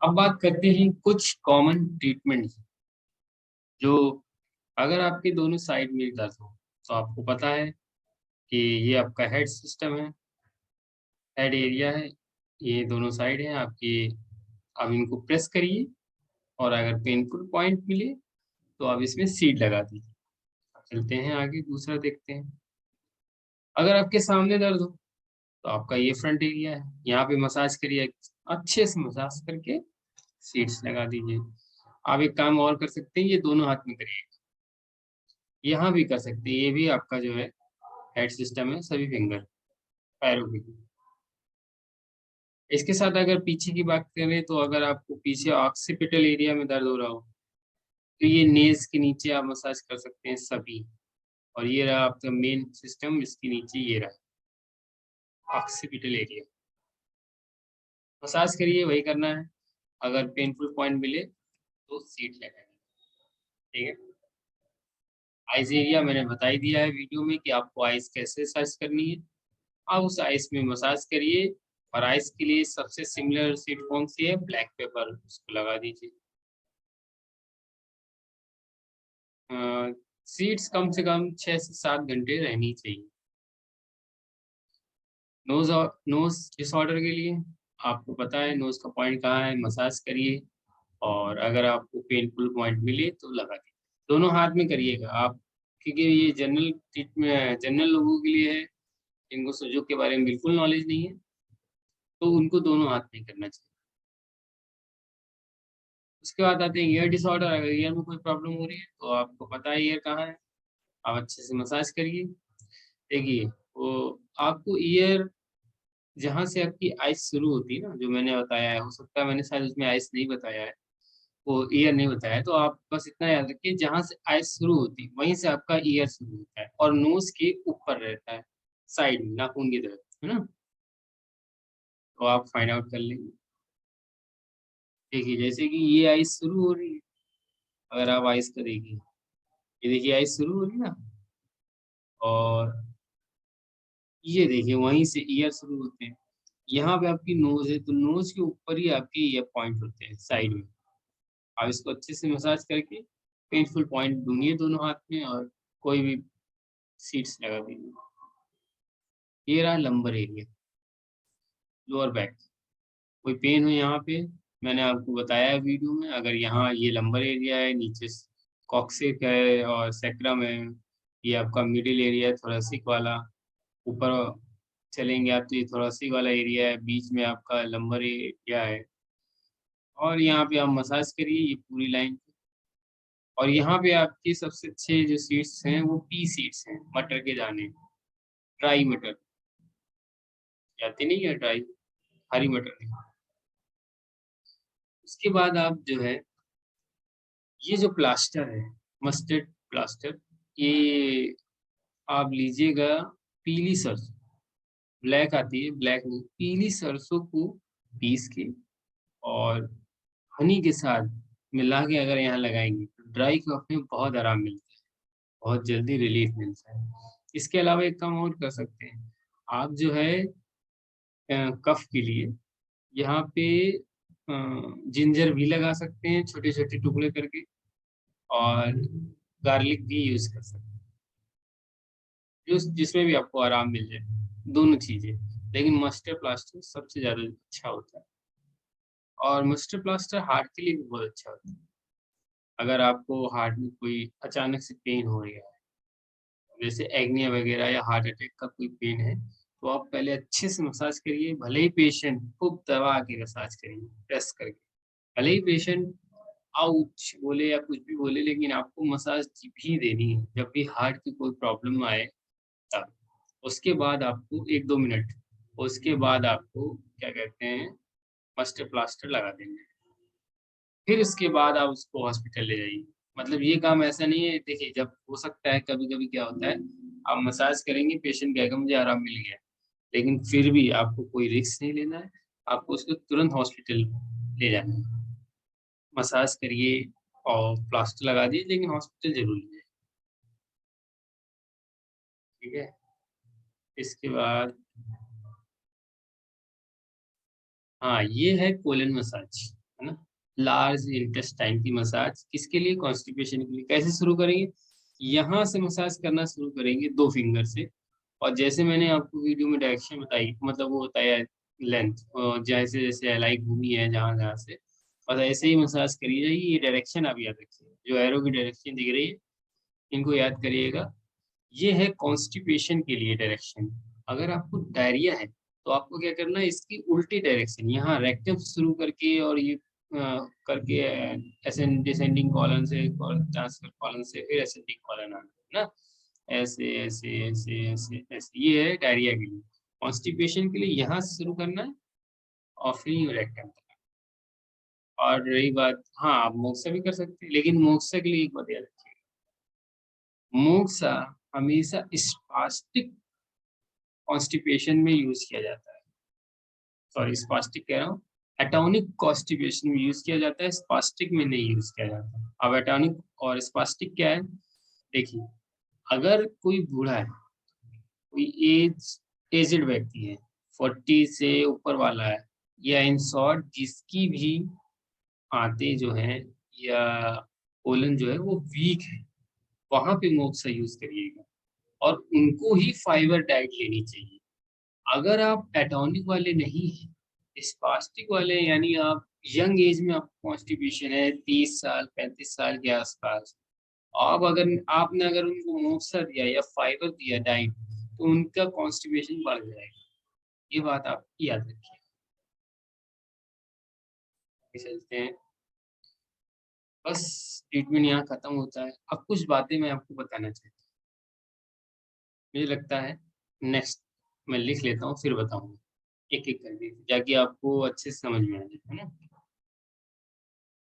अब बात करते हैं कुछ कॉमन ट्रीटमेंट जो अगर आपके दोनों साइड में दर्द हो तो आपको पता है कि ये आपका हेड सिस्टम है, हेड एरिया है, ये दोनों साइड हैं आपकी। अब इनको प्रेस करिए और अगर पेनफुल पॉइंट मिले तो आप इसमें सीड लगा दीजिए। अब चलते हैं आगे, दूसरा देखते हैं। अगर आपके सामने दर्द हो तो आपका ये फ्रंट एरिया है, यहाँ पे मसाज करिए, अच्छे से मसाज करके सीड्स लगा दीजिए। आप एक काम और कर सकते हैं, ये दोनों हाथ में करिए, यहाँ भी कर सकते हैं, ये भी आपका जो है हेड सिस्टम है, सभी फिंगर पैरों की। इसके साथ अगर पीछे की बात करें तो अगर आपको पीछे ऑक्सीपिटल एरिया में दर्द हो रहा हो तो ये नेल्स के नीचे आप मसाज कर सकते हैं सभी। और ये रहा आपका मेन सिस्टम, इसके नीचे ये रहा ऑक्सीपिटल एरिया। मसाज करिए, वही करना है। अगर पेनफुल पॉइंट मिले तो सीट लगाएंगे, ठीक है। आइस एरिया मैंने बता ही दिया है वीडियो में कि आपको आइस कैसे मसाज करनी है। आप उस आइस में मसाज करिए। और आइस के लिए सबसे सिमिलर सीट कौन सी है? ब्लैक पेपर, उसको लगा दीजिए। सीट्स कम से कम 6 से 7 घंटे रहनी चाहिए। नोज और नोज डिसऑर्डर के लिए आपको पता है नोज का पॉइंट कहाँ है, मसाज करिए। और अगर आपको पेनफुल पॉइंट मिले तो लगा दीजिए। दोनों हाथ में करिएगा आप, क्योंकि ये जनरल ट्रीटमेंट जनरल लोगों के लिए है, जिनको सुजोग के बारे में बिल्कुल नॉलेज नहीं है, तो उनको दोनों हाथ में करना चाहिए। उसके बाद आते हैं ईयर डिसऑर्डर। अगर ईयर में कोई प्रॉब्लम हो रही है तो आपको पता है ईयर कहाँ है, आप अच्छे से मसाज करिए। देखिए, वो आपको ईयर जहाँ से आपकी आइस शुरू होती है ना, जो मैंने बताया है, हो सकता है मैंने शायद उसमें आइस नहीं बताया है, वो ईयर नहीं बताया है, तो आप बस इतना याद रखिए, जहाँ से आइस शुरू होती है वहीं से आपका ईयर शुरू होता है और नोज के ऊपर रहता है, साइड में नाखून की तरफ, है ना। तो आप फाइंड आउट कर लेंगे। देखिए, जैसे कि ये आइस शुरू हो रही है, अगर आप आइस को देखिए, ये देखिए आइस शुरू हो रही है ना, और ये देखिए वहीं से ईयर शुरू होते हैं। यहाँ पे आपकी नोज है, तो नोज के ऊपर ही आपके ईयर पॉइंट होते हैं साइड में। आप इसको अच्छे से मसाज करके पेनफुल पॉइंट ढूंढिए दोनों हाथ में और कोई भी सीट्स लगा दीजिए। ये रहा लंबर एरिया, लोअर बैक। कोई पेन हो यहाँ पे, मैंने आपको बताया है वीडियो में, अगर यहाँ ये लंबर एरिया है, नीचे कॉक्सिक है और सैक्रम है, ये आपका मिडिल एरिया है थोरेसिक वाला, ऊपर चलेंगे आप तो ये थोरेसिक वाला एरिया है, बीच में आपका लंबर एरिया है। और यहाँ पे आप मसाज करिए ये पूरी लाइन। और यहाँ पे आपके सबसे अच्छे जो सीट्स हैं वो पी सीट्स हैं, मटर के दाने, ड्राई मटर, जाते नहीं है ड्राई, हरी मटर नहीं। उसके बाद आप जो है ये जो प्लास्टर है, मस्टर्ड प्लास्टर, ये आप लीजिएगा पीली सरसों, ब्लैक आती है, ब्लैक नहीं, पीली सरसों को पीस के और हनी के साथ मिला के अगर यहाँ लगाएंगे तो ड्राई कफ में बहुत आराम मिलता है, बहुत जल्दी रिलीफ मिलता है। इसके अलावा एक काम और कर सकते हैं, आप जो है कफ के लिए यहाँ पे जिंजर भी लगा सकते हैं छोटे छोटे टुकड़े करके, और गार्लिक भी यूज कर सकते हैं, जिसमें भी आपको आराम मिल जाए, दोनों चीजें। लेकिन मस्टर प्लास्टर सबसे ज्यादा अच्छा होता है, और मस्टर प्लास्टर हार्ट के लिए भी बहुत अच्छा होता है। अगर आपको हार्ट में कोई अचानक से पेन हो रही है, जैसे एग्निया वगैरह या हार्ट अटैक का कोई पेन है, तो आप पहले अच्छे से मसाज करिए, भले ही पेशेंट खूब दबा के मसाज करिए, प्रेस करके। भले ही पेशेंट आउच बोले या कुछ भी बोले, लेकिन आपको मसाज भी देनी है जब भी हार्ट की कोई प्रॉब्लम आए तब। उसके बाद आपको 1-2 मिनट, उसके बाद आपको क्या कहते हैं, मस्टर प्लास्टर लगा देंगे। फिर उसके बाद आप उसको हॉस्पिटल ले जाइए। मतलब ये काम ऐसा नहीं है, देखिए जब हो सकता है कभी-कभी क्या होता है, आप मसाज करेंगे, पेशेंट कहेगा मुझे आराम मिल गया, लेकिन फिर भी आपको कोई रिस्क नहीं लेना है, आपको उसको तुरंत हॉस्पिटल ले जाना है। मसाज करिए और प्लास्टर लगा दिए, लेकिन हॉस्पिटल ज़रूर ले जाइए, ठीक है? इसके बाद हाँ, ये है कोलन मसाज। है ना? लार्ज इंटेस्टाइन की मसाज किसके लिए? कॉन्स्टिपेशन के लिए। कैसे शुरू करेंगे? यहाँ से मसाज करना शुरू करेंगे 2 फिंगर से, और जैसे मैंने आपको वीडियो में डायरेक्शन बताई, मतलब वो होता है लेंथ, जैसे-जैसे एलाई घूमी है जहाँ-जहाँ से, और ऐसे ही मसाज करी जाएगी। ये डायरेक्शन आप याद रखिए, जो एरो की डायरेक्शन दिख रही है, इनको याद करिएगा। ये है कॉन्स्टिपेशन के लिए डायरेक्शन। अगर आपको डायरिया है, तो आपको क्या करना है, इसकी उल्टी डायरेक्शन, यहाँ रेक्टम से शुरू करके और ये करके असेंड डिसेंडिंग कॉलन से ट्रांसफर कॉलन से फिर असेंडिंग कॉलन आना है ना? ऐसे, ऐसे, ऐसे, ऐसे, ऐसे। ये है डायरिया के लिए। कॉन्स्टिपेशन के लिए यहाँ से शुरू करना है और फिर रेक्टम तक। और रही बात, हाँ, आप मोक्सा भी कर सकते हैं, लेकिन मोक्सा के लिए एक बात याद रखिएगा, मोक्सा हमेशा स्पास्टिक कॉन्स्टिपेशन में यूज़ किया जाता है। सॉरी, स्पास्टिक कह रहा हूँ, एटॉनिक कॉन्स्टिपेशन में यूज़ किया जाता है, स्पास्टिक में नहीं यूज़ किया जाता। अब एटॉनिक और स्पास्टिक क्या है? देखिए, अगर कोई बूढ़ा है, कोई एज्ड व्यक्ति है, 40 से ऊपर वाला है, या इन शॉर्ट जिसकी भी आंतें जो हैं या कोलन जो है वो वीक है, वहाँ पे मोक्सा यूज़ करिएगा, और उनको ही फाइबर डाइट लेनी चाहिए। अगर आप एटॉनिक वाले नहीं हैं, स्पास्टिक वाले, यानी आप यंग एज में आपको कॉन्स्टिपेशन है, 30 साल, 35 साल के आसपास, अब अगर आपने अगर उनको मोक्सा दिया या फाइबर दिया डाइट, तो उनका कॉन्स्टिपेशन बढ़ जाएगा। ये बात आप याद रखिए। आगे चलते हैं। बस ट्रीटमेंट यहाँ खत्म होता है। अब कुछ बातें मैं आपको बताना चाहता हूँ। मुझे लगता है नेक्स्ट मैं लिख लेता हूँ फिर बताऊँगा, एक-एक करके, ताकि आपको अच्छे से समझ में आ जाए, है ना?